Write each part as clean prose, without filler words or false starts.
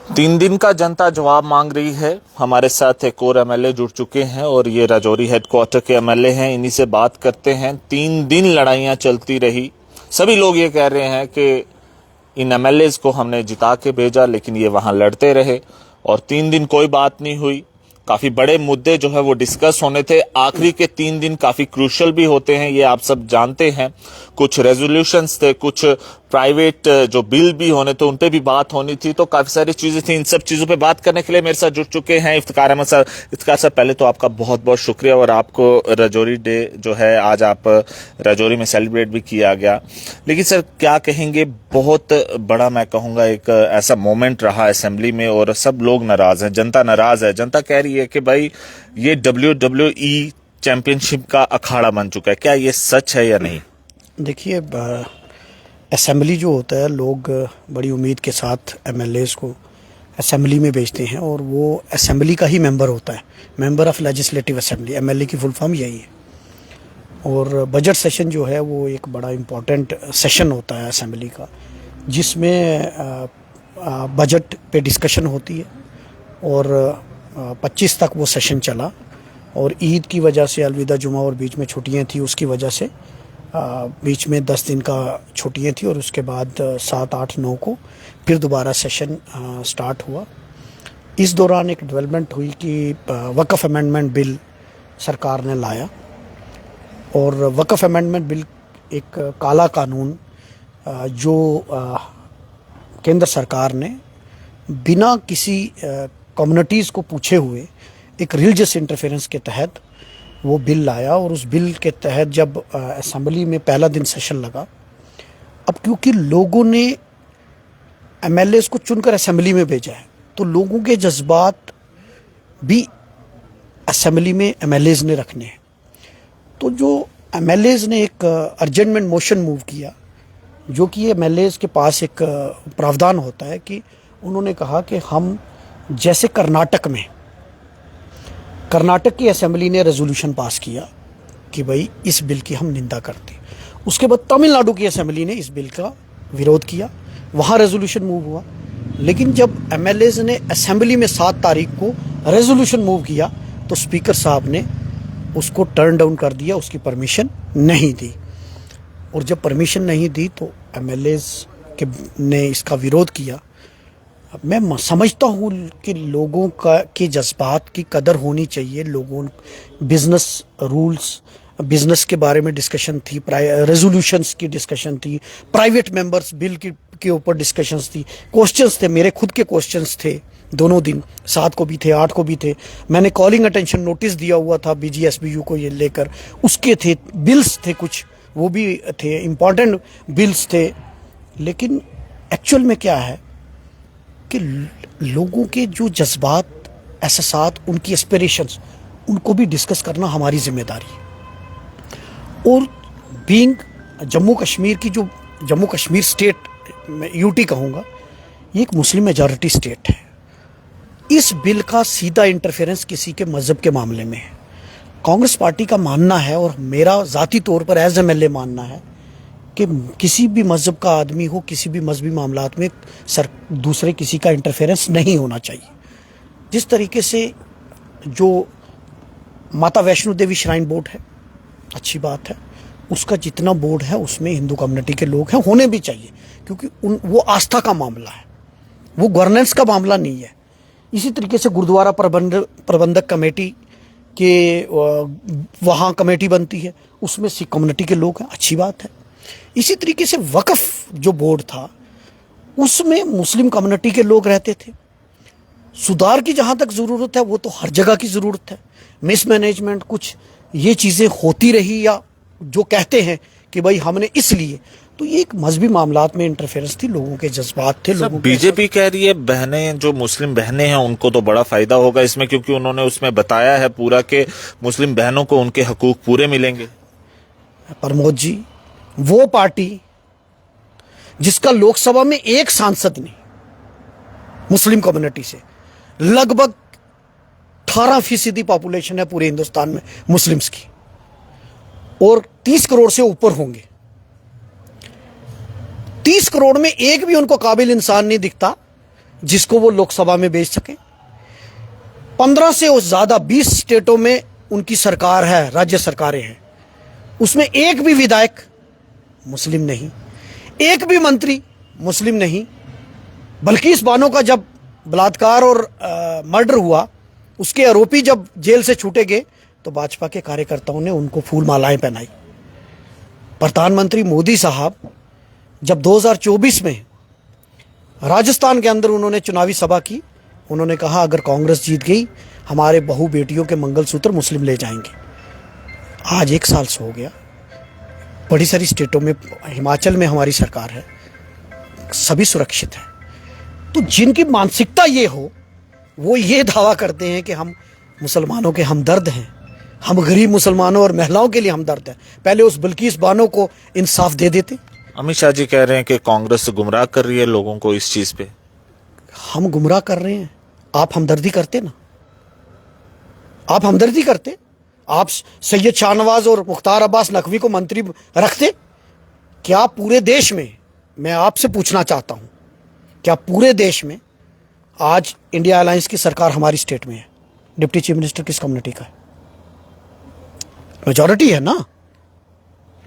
3 दिन का जनता जवाब मांग रही है। हमारे साथ एक और एमएलए जुड़ चुके हैं और ये राजौरी हेडक्वार्टर के एमएलए हैं। इन्हीं से बात करते हैं। 3 दिन लड़ाइयां चलती रही। सभी लोग ये कह रहे हैं कि इन एमएलएज को हमने जिता के भेजा, लेकिन ये वहां लड़ते रहे और 3 दिन कोई बात नहीं हुई। काफी बड़े मुद्दे जो है वो डिस्कस होने थे। आखिरी के 3 दिन काफी क्रूशल भी होते हैं, ये आप सब जानते हैं। कुछ रेजोल्यूशंस थे, कुछ प्राइवेट जो बिल भी होने थे उन पे भी बात होनी थी, तो काफी सारी चीजें थी। इन सब चीजों पे बात करने के लिए मेरे साथ जुड़ चुके हैं इफ्तिकार अहमद सर। इफ्तिकार सर, पहले तो आपका बहुत बहुत शुक्रिया, और आपको राजौरी डे जो है आज आप राजौरी में सेलिब्रेट भी किया गया। लेकिन सर क्या कहेंगे, बहुत बड़ा मैं कहूंगा एक ऐसा मोमेंट रहा असेंबली में और सब लोग नाराज हैं, जनता नाराज है। जनता कह रही है कि भाई ये WWE चैंपियनशिप का अखाड़ा बन चुका है। क्या ये सच है या नहीं? देखिए, असेंबली जो होता है, लोग बड़ी उम्मीद के साथ एमएलएज को असेंबली में भेजते हैं और वो असेंबली का ही मेंबर होता है, member of legislative assembly. MLA की फुल फॉर्म यही है। और बजट सेशन जो है वो एक बड़ा इम्पोर्टेंट सेशन होता है असेंबली का, जिसमें बजट पे डिस्कशन होती है। और 25 तक वो सेशन चला, और ईद की वजह से, अलविदा जुमा और बीच में छुट्टियां थी, उसकी वजह से बीच में 10 दिन का छुट्टियां थी, और उसके बाद 7, 8, 9 को फिर दोबारा सेशन स्टार्ट हुआ। इस दौरान एक डेवलपमेंट हुई कि वक्फ अमेंडमेंट बिल सरकार ने लाया, और वक्फ अमेंडमेंट बिल एक काला कानून जो केंद्र सरकार ने बिना किसी कम्युनिटीज़ को पूछे हुए एक रिलीजियस इंटरफेरेंस के तहत वो बिल लाया। और उस बिल के तहत जब असेंबली में पहला दिन सेशन लगा, अब क्योंकि लोगों ने एमएलएज को चुनकर असेंबली में भेजा है, तो लोगों के जज्बात भी असेंबली में एमएलएज ने रखने हैं। तो जो एमएलएज ने एक अर्जेंटमेंट मोशन मूव किया, जो कि एमएलएज के पास एक प्रावधान होता है कि उन्होंने कहा कि हम, जैसे कर्नाटक की असेंबली ने रेजोल्यूशन पास किया कि भाई इस बिल की हम निंदा करते हैं। उसके बाद तमिलनाडु की असेंबली ने इस बिल का विरोध किया, वहाँ रेजोल्यूशन मूव हुआ। लेकिन जब एमएलएज ने असेंबली में 7 तारीख को रेजोल्यूशन मूव किया, तो स्पीकर साहब ने उसको टर्न डाउन कर दिया, उसकी परमिशन नहीं दी। और जब परमिशन नहीं दी तो एमएलएज ने इसका विरोध किया। मैं समझता हूँ कि लोगों के जज्बात की कदर होनी चाहिए। लोगों, बिजनेस रूल्स, बिजनेस के बारे में डिस्कशन थी, रेजोल्यूशंस की डिस्कशन थी, प्राइवेट मेंबर्स बिल के ऊपर डिस्कशंस थी, क्वेश्चंस थे, मेरे खुद के क्वेश्चंस थे दोनों दिन, 7 को भी थे, 8 को भी थे। मैंने कॉलिंग अटेंशन नोटिस दिया हुआ था BGSBU को ये लेकर, उसके थे, बिल्स थे कुछ, वो भी थे, इम्पॉर्टेंट बिल्स थे। लेकिन एक्चुअल में क्या है कि लोगों के जो जज्बात, एहसासात, उनकी एस्पिरेशंस, उनको भी डिस्कस करना हमारी जिम्मेदारी है। और बीइंग जम्मू कश्मीर की, जो जम्मू कश्मीर स्टेट, मैं यूटी कहूँगा, ये एक मुस्लिम मेजॉरिटी स्टेट है। इस बिल का सीधा इंटरफेरेंस किसी के मज़हब के मामले में है। कांग्रेस पार्टी का मानना है, और मेरा ज़ाती तौर पर एज एमएलए मानना है, कि किसी भी मज़हब का आदमी हो, किसी भी मजहबी मामलात में दूसरे किसी का इंटरफेरेंस नहीं होना चाहिए। जिस तरीके से जो माता वैष्णो देवी श्राइन बोर्ड है, अच्छी बात है, उसका जितना बोर्ड है उसमें हिंदू कम्युनिटी के लोग हैं, होने भी चाहिए, क्योंकि वो आस्था का मामला है, वो गवर्नेंस का मामला नहीं है। इसी तरीके से गुरुद्वारा प्रबंधक कमेटी के वहाँ कमेटी बनती है, उसमें सिख कम्युनिटी के लोग हैं, अच्छी बात है। इसी तरीके से वक्फ जो बोर्ड था, उसमें मुस्लिम कम्युनिटी के लोग रहते थे। सुधार की जहाँ तक ज़रूरत है, वो तो हर जगह की ज़रूरत है। मिसमैनेजमेंट, कुछ ये चीज़ें होती रही, या जो कहते हैं कि भाई हमने इसलिए, तो ये एक मजहबी मामलात में इंटरफेरेंस थी, लोगों के जज्बात थे। लोगों बीजेपी कह रही है बहनें, जो मुस्लिम बहनें हैं, उनको तो बड़ा फायदा होगा इसमें, क्योंकि उन्होंने उसमें बताया है पूरा कि मुस्लिम बहनों को उनके हकूक पूरे मिलेंगे। प्रमोद जी, वो पार्टी जिसका लोकसभा में एक सांसद नहीं मुस्लिम कम्युनिटी से, लगभग 18% पॉपुलेशन है पूरे हिंदुस्तान में मुस्लिम्स की, और 30 करोड़ से ऊपर होंगे। 30 करोड़ में एक भी उनको काबिल इंसान नहीं दिखता जिसको वो लोकसभा में भेज सके। 15 से ज्यादा 20 स्टेटों में उनकी सरकार है, राज्य सरकारें हैं, उसमें एक भी विधायक मुस्लिम नहीं, एक भी मंत्री मुस्लिम नहीं। बल्किस बानो का जब बलात्कार और मर्डर हुआ, उसके आरोपी जब जेल से छूटे गए तो भाजपा के कार्यकर्ताओं ने उनको फूल मालाएं पहनाई। प्रधानमंत्री मोदी साहब जब 2024 में राजस्थान के अंदर उन्होंने चुनावी सभा की, उन्होंने कहा अगर कांग्रेस जीत गई हमारे बहू बेटियों के मंगलसूत्र मुस्लिम ले जाएंगे। आज 1 साल से हो गया, बड़ी सारी स्टेटों में, हिमाचल में हमारी सरकार है, सभी सुरक्षित है। तो जिनकी मानसिकता ये हो, वो ये दावा करते हैं कि हम मुसलमानों के हमदर्द हैं, हम गरीब मुसलमानों और महिलाओं के लिए हमदर्द हैं। पहले उस बल्किस बानो को इंसाफ दे देते। अमित शाह जी कह रहे हैं कि कांग्रेस गुमराह कर रही है लोगों को इस चीज पे। हम गुमराह कर रहे हैं, आप हमदर्दी करते ना, आप हमदर्दी करते, आप सैयद शाहनवाज और मुख्तार अब्बास नकवी को मंत्री रखते। क्या पूरे देश में, मैं आपसे पूछना चाहता हूं, क्या पूरे देश में आज इंडिया अलायंस की सरकार हमारी स्टेट में है, डिप्टी चीफ मिनिस्टर किस कम्युनिटी का है? मेजॉरिटी है ना।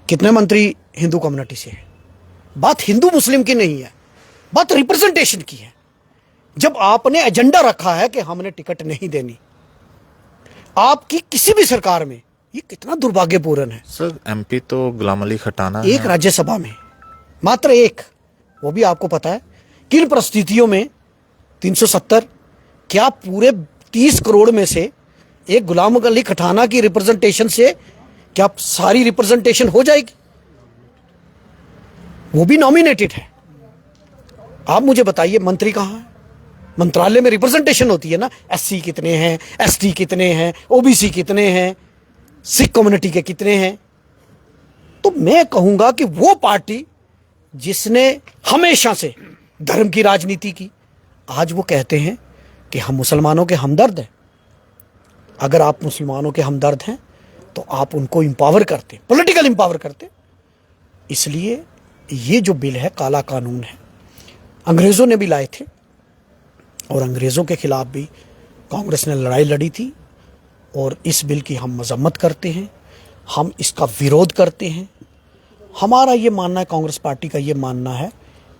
कितने मंत्री हिंदू कम्युनिटी से है? बात हिंदू मुस्लिम की नहीं है, बात रिप्रेजेंटेशन की है। जब आपने एजेंडा रखा है कि हमने टिकट नहीं देनी, आपकी किसी भी सरकार में, ये कितना दुर्भाग्यपूर्ण है। सर एमपी तो गुलाम अली खटाना एक राज्यसभा में, मात्र एक, वो भी आपको पता है किन परिस्थितियों में 370, क्या पूरे 30 करोड़ में से एक गुलाम अली खटाना की रिप्रेजेंटेशन से क्या सारी रिप्रेजेंटेशन हो जाएगी? वो भी नॉमिनेटेड है। आप मुझे बताइए मंत्री कहां है? मंत्रालय में रिप्रेजेंटेशन होती है ना, एससी कितने हैं, एसटी कितने हैं, ओबीसी कितने हैं, सिख कम्युनिटी के कितने हैं। तो मैं कहूंगा कि वो पार्टी जिसने हमेशा से धर्म की राजनीति की, आज वो कहते हैं कि हम मुसलमानों के हमदर्द हैं। अगर आप मुसलमानों के हमदर्द हैं तो आप उनको इंपावर करते, पॉलिटिकल इंपावर करते। इसलिए ये जो बिल है काला कानून है, अंग्रेजों ने भी लाए थे और अंग्रेजों के खिलाफ भी कांग्रेस ने लड़ाई लड़ी थी। और इस बिल की हम मजम्मत करते हैं, हम इसका विरोध करते हैं। हमारा ये मानना है, कांग्रेस पार्टी का ये मानना है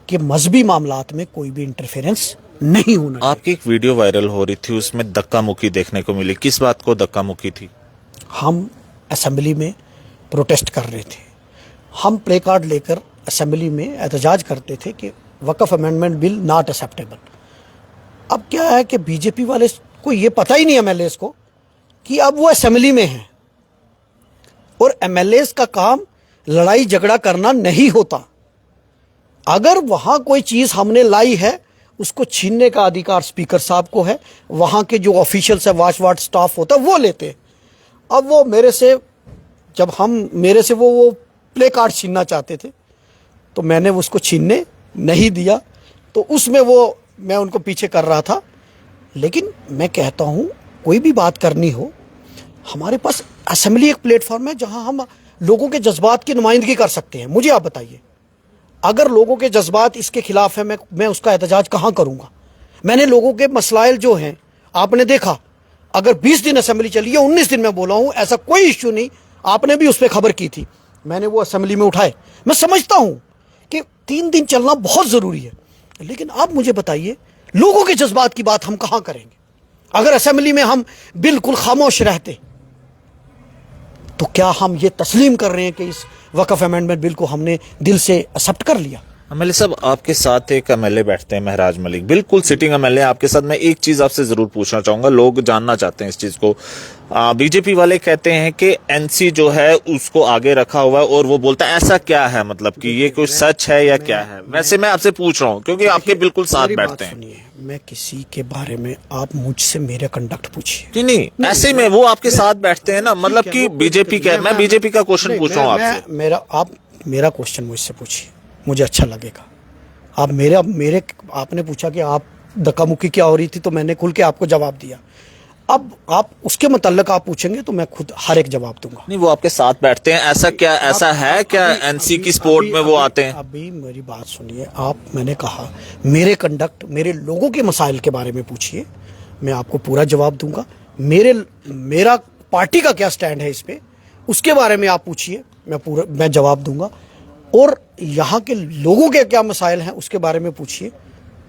कि मजहबी मामलात में कोई भी इंटरफेरेंस नहीं होना। आपकी एक वीडियो वायरल हो रही थी, उसमें धक्का मुक्की देखने को मिली, किस बात को धक्का मुक्की थी? हम असेंबली में प्रोटेस्ट कर रहे थे, हम प्ले कार्ड लेकर असेंबली में एहतजाज करते थे कि वक्फ अमेंडमेंट बिल नॉट एक्सेप्टेबल। अब क्या है कि बीजेपी वाले को ये पता ही नहीं, एमएलए को, कि अब वो असेंबली में हैं और एमएलए का काम लड़ाई झगड़ा करना नहीं होता। अगर वहां कोई चीज हमने लाई है, उसको छीनने का अधिकार स्पीकर साहब को है, वहां के जो ऑफिशियल्स है, वाच स्टाफ होता है, वो लेते। अब वो मेरे से, जब हम मेरे से वो प्ले कार्ड छीनना चाहते थे तो मैंने उसको छीनने नहीं दिया, तो उसमें वो मैं उनको पीछे कर रहा था। लेकिन मैं कहता हूं, कोई भी बात करनी हो, हमारे पास असेंबली एक प्लेटफॉर्म है जहां हम लोगों के जज्बात की नुमाइंदगी कर सकते हैं। मुझे आप बताइए, अगर लोगों के जज्बात इसके खिलाफ है, मैं उसका एहतजाज कहां करूंगा? मैंने लोगों के मसलाइल जो हैं, आपने देखा, अगर 20 दिन असेंबली चली है, 19 दिन मैं बोला हूं, ऐसा कोई इश्यू नहीं, आपने भी उस पर खबर की थी, मैंने वो असेंबली में उठाए। मैं समझता हूं कि 3 दिन चलना बहुत जरूरी है, लेकिन आप मुझे बताइए, लोगों के जज्बात की बात हम कहां करेंगे? अगर असेंबली में हम बिल्कुल खामोश रहते तो क्या हम ये तस्लीम कर रहे हैं कि इस वक्फ अमेंडमेंट बिल को हमने दिल से एक्सेप्ट कर लिया? एमएलए साहब, आपके साथ एक एमएलए बैठते हैं, महराज मलिक, बिल्कुल सिटिंग एमएलए आपके साथ। मैं एक चीज आपसे जरूर पूछना चाहूंगा, लोग जानना चाहते हैं इस चीज को। बीजेपी वाले कहते हैं कि एनसी जो है उसको आगे रखा हुआ है और वो बोलता है ऐसा क्या है, मतलब कि ये कुछ सच है या क्या है? वैसे मैं आपसे पूछ रहा हूँ क्योंकि आपके बिल्कुल साथ बैठते हैं। मैं किसी के बारे में, आप मुझसे मेरे कंडक्ट पूछिए। नहीं, ऐसे में वो आपके साथ बैठते हैं ना, मतलब कि बीजेपी का, मैं बीजेपी का क्वेश्चन पूछ रहा हूँ आपसे। आप मेरा क्वेश्चन मुझसे पूछिए, मुझे अच्छा लगेगा। आप मेरे आपने पूछा कि आप धक्का मुक्की क्या हो रही थी, तो मैंने खुल के आपको जवाब दिया। अब आप उसके मुतल्लिक आप पूछेंगे तो मैं खुद हर एक जवाब दूंगा। नहीं, वो आपके साथ बैठते हैं, ऐसा क्या ऐसा है क्या एनसी की स्पोर्ट में वो आते हैं? अभी मेरी बात सुनिए आप, मैंने कहा मेरे कंडक्ट, मेरे लोगों के मसाइल के बारे में पूछिए, मैं आपको पूरा जवाब दूंगा। मेरा पार्टी का क्या स्टैंड है इस पे, उसके बारे में आप पूछिए, मैं जवाब दूंगा। और यहाँ के लोगों के क्या मसाइल हैं उसके बारे में पूछिए,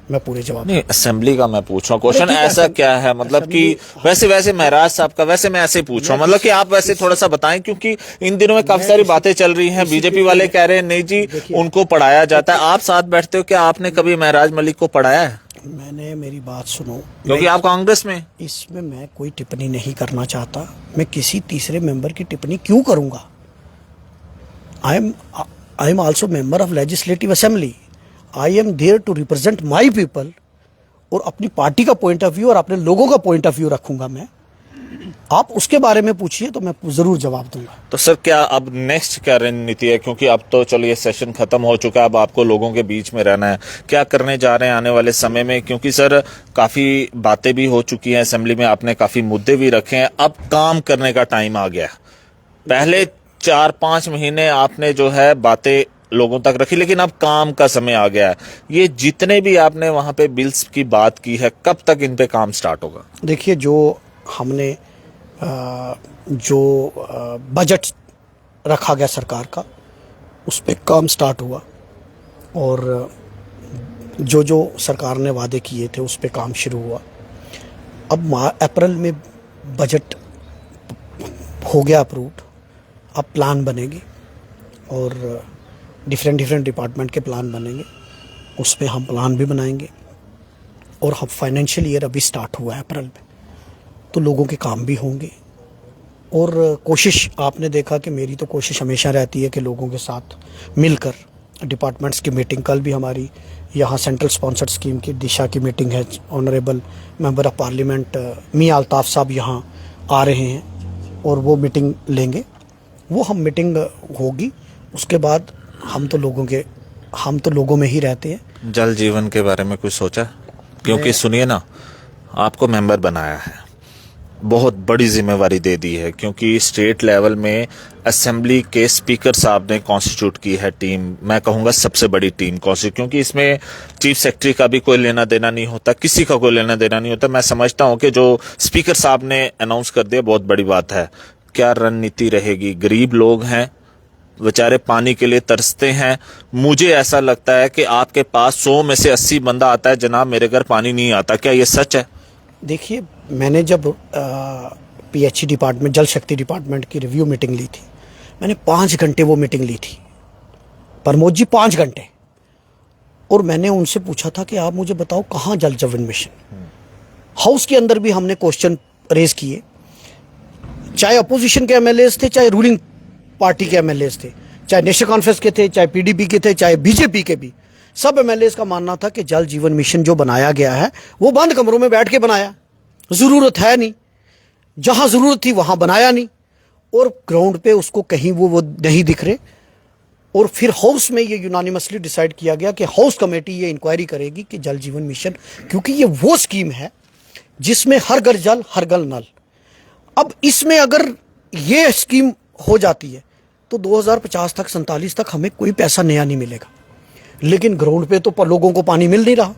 मैं पूरे जवाब। नहीं, असेंबली का मैं पूछ रहा हूँ क्वेश्चन, ठीक है, ऐसा क्या है मतलब कि वैसे महराज साहब का, वैसे मैं ऐसे ही पूछ रहा हूँ, मतलब कि आप वैसे थोड़ा सा बताएं, क्योंकि इन दिनों में काफी सारी बातें चल रही हैं। बीजेपी वाले कह रहे हैं नहीं जी उनको पढ़ाया जाता है, आप साथ बैठते हो, क्या आपने कभी महराज मलिक को पढ़ाया है? मैंने, मेरी बात सुनो, क्योंकि आप कांग्रेस में। इसमें मैं कोई टिप्पणी नहीं करना चाहता। मैं किसी तीसरे मेंबर की टिप्पणी क्यों करूंगा? I am also member of legislative assembly. I am there to represent my people, और अपनी पार्टी का पॉइंट ऑफ व्यू और अपने लोगों का पॉइंट ऑफ व्यू रखूंगा मैं। आप उसके बारे में पूछिए तो मैं जरूर जवाब दूंगा। तो सर क्या अब नेक्स्ट क्या रणनीति है, क्योंकि अब तो चलिए सेशन खत्म हो चुका है, अब आपको लोगों के बीच में रहना है, क्या करने जा रहे हैं आने वाले समय में? क्योंकि सर काफी बातें भी हो चुकी हैं असेंबली में, आपने काफी मुद्दे भी रखे हैं, अब काम करने का टाइम आ गया। पहले 4-5 महीने आपने जो है बातें लोगों तक रखी, लेकिन अब काम का समय आ गया है। ये जितने भी आपने वहां पे बिल्स की बात की है, कब तक इन पे काम स्टार्ट होगा? देखिए, जो हमने बजट रखा गया सरकार का, उस पे काम स्टार्ट हुआ, और जो सरकार ने वादे किए थे उस पे काम शुरू हुआ। अब अप्रैल में बजट हो गया अप्रूव्ड, अब प्लान बनेंगे और डिफरेंट डिपार्टमेंट के प्लान बनेंगे, उस पे हम प्लान भी बनाएंगे। और हम फाइनेंशियल ईयर अभी स्टार्ट हुआ है अप्रैल में, तो लोगों के काम भी होंगे। और कोशिश, आपने देखा कि मेरी तो कोशिश हमेशा रहती है कि लोगों के साथ मिलकर डिपार्टमेंट्स की मीटिंग, कल भी हमारी यहाँ सेंट्रल स्पॉन्सर्ड स्कीम की दिशा की मीटिंग है। ऑनरेबल मेंबर ऑफ पार्लियामेंट मियां अल्ताफ़ साहब यहाँ आ रहे हैं और वो मीटिंग लेंगे। वो हम मीटिंग होगी, उसके बाद हम तो लोगों में ही रहते हैं। जल जीवन के बारे में कुछ सोचा? क्योंकि सुनिए ना, आपको मेंबर बनाया है, बहुत बड़ी जिम्मेवारी दे दी है, क्योंकि स्टेट लेवल में असेंबली के स्पीकर साहब ने कॉन्स्टिट्यूट की है टीम, मैं कहूँगा सबसे बड़ी टीम कॉन्स्टिट्यूट, क्योंकि इसमें चीफ सेक्रेटरी का भी कोई लेना देना नहीं होता, किसी का कोई लेना देना नहीं होता। मैं समझता हूँ कि जो स्पीकर साहब ने अनाउंस कर दिया बहुत बड़ी बात है। क्या रणनीति रहेगी? गरीब लोग हैं, बेचारे पानी के लिए तरसते हैं। मुझे ऐसा लगता है कि आपके पास 100 में से 80 बंदा आता है, जनाब मेरे घर पानी नहीं आता, क्या ये सच है? देखिए, मैंने जब पीएचई डिपार्टमेंट, जल शक्ति डिपार्टमेंट की रिव्यू मीटिंग ली थी, मैंने 5 घंटे वो मीटिंग ली थी, प्रमोद जी, 5 घंटे। और मैंने उनसे पूछा था कि आप मुझे बताओ कहाँ जल जीवन मिशन। हाउस के अंदर भी हमने क्वेश्चन रेज किए, चाहे अपोजिशन के एमएलएस थे, चाहे रूलिंग पार्टी के एमएलएस थे, चाहे नेशनल कॉन्फ्रेंस के थे, चाहे पीडीपी के थे, चाहे बीजेपी के भी। सब एमएलएस का मानना था कि जल जीवन मिशन जो बनाया गया है वो बंद कमरों में बैठ के बनाया, जरूरत है नहीं, जहां जरूरत थी वहां बनाया नहीं, और ग्राउंड पे उसको कहीं वो नहीं दिख रहे। और फिर हाउस में ये यूनानिमसली डिसाइड किया गया कि हाउस कमेटी ये इंक्वायरी करेगी कि जल जीवन मिशन, क्योंकि ये वो स्कीम है जिसमें हर घर जल हर घर नल। अब इसमें अगर ये स्कीम हो जाती है तो 2050 तक, 47 तक हमें कोई पैसा नया नहीं मिलेगा। लेकिन ग्राउंड पे तो लोगों को पानी मिल नहीं रहा,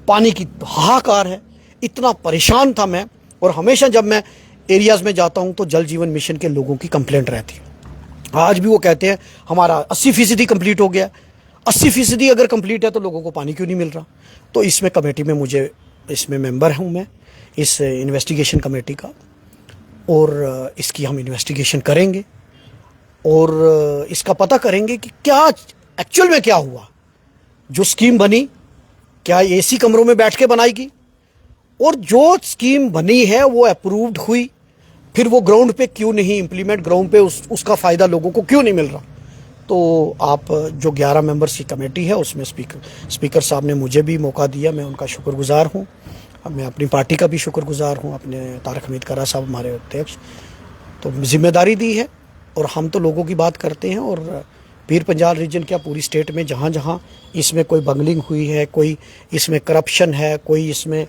पानी की हाहाकार है। इतना परेशान था मैं, और हमेशा जब मैं एरियाज में जाता हूं तो जल जीवन मिशन के लोगों की कंप्लेंट रहती है। आज भी वो कहते हैं हमारा 80% कंप्लीट हो गया। 80% अगर कंप्लीट है तो लोगों को पानी क्यों नहीं मिल रहा? तो इसमें कमेटी में इसमें मेंबर हूं मैं, इस इन्वेस्टिगेशन कमेटी का, और इसकी हम इन्वेस्टिगेशन करेंगे और इसका पता करेंगे कि क्या एक्चुअल में क्या हुआ। जो स्कीम बनी, क्या एसी कमरों में बैठ के बनाएगी? और जो स्कीम बनी है वो अप्रूव्ड हुई, फिर वो ग्राउंड पे क्यों नहीं इम्प्लीमेंट, ग्राउंड पे उसका फ़ायदा लोगों को क्यों नहीं मिल रहा? तो आप जो 11 मेंबर्स की कमेटी है उसमें स्पीकर साहब ने मुझे भी मौका दिया, मैं उनका शुक्रगुजार हूँ। मैं अपनी पार्टी का भी शुक्रगुजार हूँ, अपने तारक हमीद करा साहब हमारे अध्यक्ष, तो जिम्मेदारी दी है। और हम तो लोगों की बात करते हैं, और पीर पंजाल रीजन क्या पूरी स्टेट में जहाँ जहाँ इसमें कोई बंगलिंग हुई है, कोई इसमें करप्शन है, कोई इसमें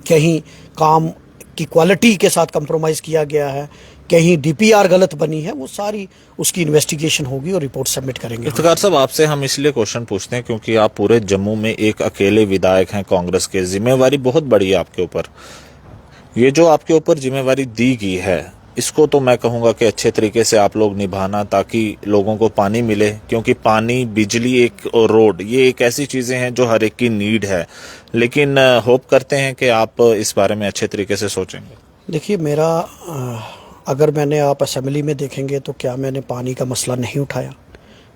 कहीं काम की क्वालिटी के साथ कंप्रोमाइज़ किया गया है, कहीं डीपीआर गलत बनी है, वो सारी उसकी इन्वेस्टिगेशन होगी और रिपोर्ट सबमिट करेंगे। इफ्तिखार साहब, आपसे हम इसलिए क्वेश्चन पूछते हैं क्योंकि आप पूरे जम्मू में एक अकेले विधायक हैं कांग्रेस के, जिम्मेवारी बहुत बड़ी है आपके ऊपर। ये जो आपके ऊपर जिम्मेवारी दी गई है, इसको तो मैं कहूँगा कि अच्छे तरीके से आप लोग निभाना, ताकि लोगों को पानी मिले, क्योंकि पानी, बिजली एक और रोड, ये एक ऐसी चीज़ें हैं जो हर एक की नीड है। लेकिन होप करते हैं कि आप इस बारे में अच्छे तरीके से सोचेंगे। देखिए, मेरा अगर मैंने, आप असेंबली में देखेंगे तो क्या मैंने पानी का मसला नहीं उठाया?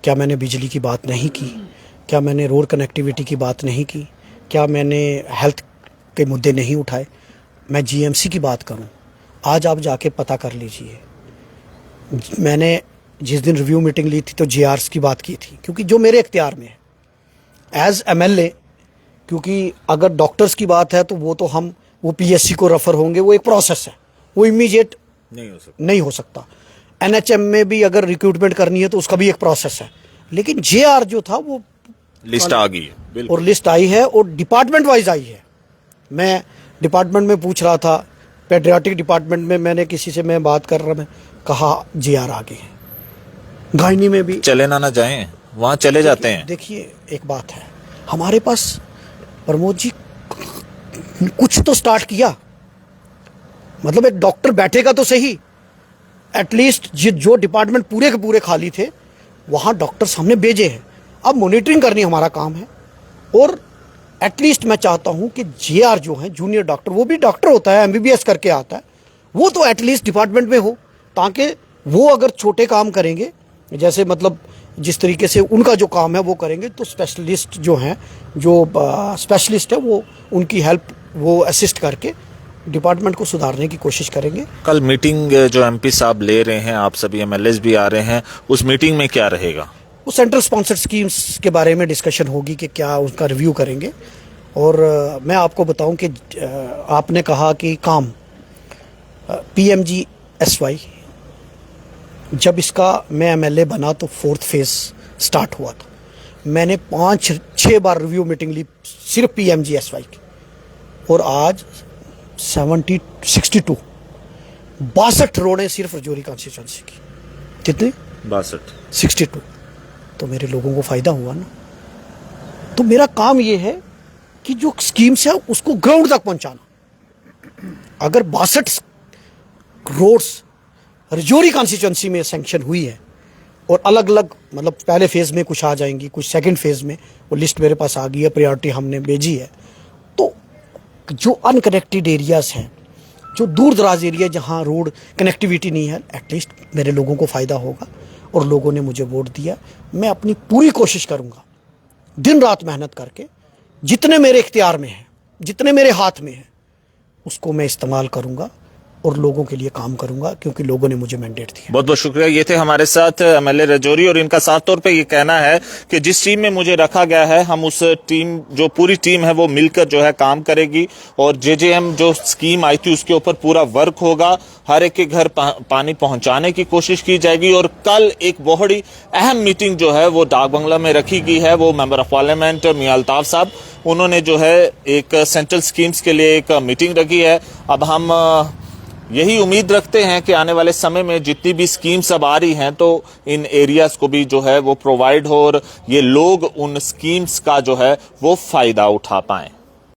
क्या मैंने बिजली की बात नहीं की? क्या मैंने रोड कनेक्टिविटी की बात नहीं की? क्या मैंने हेल्थ के मुद्दे नहीं उठाए? मैं जीएमसी की बात करूं, आज आप जाके पता कर लीजिए, मैंने जिस दिन रिव्यू मीटिंग ली थी तो जीआरस की बात की थी, क्योंकि जो मेरे इख्तियार में है एज एमएलए, क्योंकि अगर डॉक्टर्स की बात है तो वो पीएससी को रेफर होंगे, वो एक प्रोसेस है, वो इमीडिएट नहीं हो सकता। एनएचएम में भी अगर रिक्रूटमेंट करनी है तो उसका भी एक प्रोसेस है, लेकिन जेआर जो था वो लिस्ट आ गई है और लिस्ट आई है और डिपार्टमेंट वाइज आई है। मैं डिपार्टमेंट में पूछ रहा था, पेट्रियाटिक डिपार्टमेंट में मैंने किसी से मैं बात कर रहा, मैं कहा जेआर आ गए हैं। गायनी में भी चले ना जाएं, वहाँ चले जाते हैं। देखिए, एक बात है, हमारे पास प्रमोद जी कुछ तो स्टार्ट किया, मतलब एक डॉक्टर बैठेगा तो सही, एटलीस्ट जो डिपार्टमेंट पूरे के पूरे खाली थे वहाँ डॉक्टर्स हमने भेजे हैं। अब मॉनिटरिंग करनी हमारा काम है, और एटलीस्ट मैं चाहता हूँ कि जेआर जो है जूनियर डॉक्टर, वो भी डॉक्टर होता है, एमबीबीएस करके आता है, वो तो एटलीस्ट डिपार्टमेंट में हो, ताकि वो अगर छोटे काम करेंगे, जैसे मतलब जिस तरीके से उनका जो काम है वो करेंगे, तो स्पेशलिस्ट जो हैं, जो स्पेशलिस्ट है, वो उनकी हेल्प, वो असिस्ट करके डिपार्टमेंट को सुधारने की कोशिश करेंगे। कल मीटिंग जो एमपी साहब ले रहे हैं, आप सभी एमएलएस भी आ रहे हैं, उस मीटिंग में क्या रहेगा? वो सेंट्रल स्पॉन्सर्ड स्कीम्स के बारे में डिस्कशन होगी कि क्या उसका रिव्यू करेंगे। और मैं आपको बताऊं कि आपने कहा कि काम PMGSY, जब इसका मैं एमएलए बना तो 4th फेज स्टार्ट हुआ था। मैंने 5-6 बार रिव्यू मीटिंग ली सिर्फ PMGSY की, और आज 62 रोडें सिर्फ रजौरी कॉन्स्टिट्यूंसी की। कितने? 62। तो मेरे लोगों को फायदा हुआ ना। तो मेरा काम ये है कि जो स्कीम्स है उसको ग्राउंड तक पहुंचाना। अगर 62 रोड्स रजौरी कॉन्स्टिट्यूंसी में सैंक्शन हुई है, और अलग अलग, मतलब पहले फेज में कुछ आ जाएंगी, कुछ सेकंड फेज में, वो लिस्ट मेरे पास आ गई है, प्रायोरिटी हमने भेजी है। तो जो अनकनेक्टेड एरियाज हैं, जो दूर दराज एरिया जहाँ रोड कनेक्टिविटी नहीं है, एटलीस्ट मेरे लोगों को फ़ायदा होगा। और लोगों ने मुझे वोट दिया, मैं अपनी पूरी कोशिश करूँगा, दिन रात मेहनत करके, जितने मेरे इख्तियार में है, जितने मेरे हाथ में है, उसको मैं इस्तेमाल करूँगा और लोगों के लिए काम करूंगा, क्योंकि लोगों ने मुझे मैंडेट दिया। बहुत बहुत शुक्रिया। ये थे हमारे साथ एमएलए रजौरी, और इनका साफ तौर पे ये कहना है कि जिस टीम में मुझे रखा गया है, हम उस टीम, जो पूरी टीम है, वो मिलकर जो है काम करेगी, और JJM जो स्कीम आई थी उसके ऊपर पूरा वर्क होगा, हर एक के घर पानी पहुंचाने की कोशिश की जाएगी। और कल एक बहुत ही अहम मीटिंग जो है वो डाक बंगला में रखी गई है। वो मेंबर ऑफ पार्लियामेंट मियां अल्ताफ साहब, उन्होंने जो है एक सेंट्रल स्कीम्स के लिए एक मीटिंग रखी है। अब हम यही उम्मीद रखते हैं कि आने वाले समय में जितनी भी स्कीम्स अब आ रही हैं, तो इन एरियाज को भी जो है वो प्रोवाइड हो, और ये लोग उन स्कीम्स का जो है वो फायदा उठा पाएं।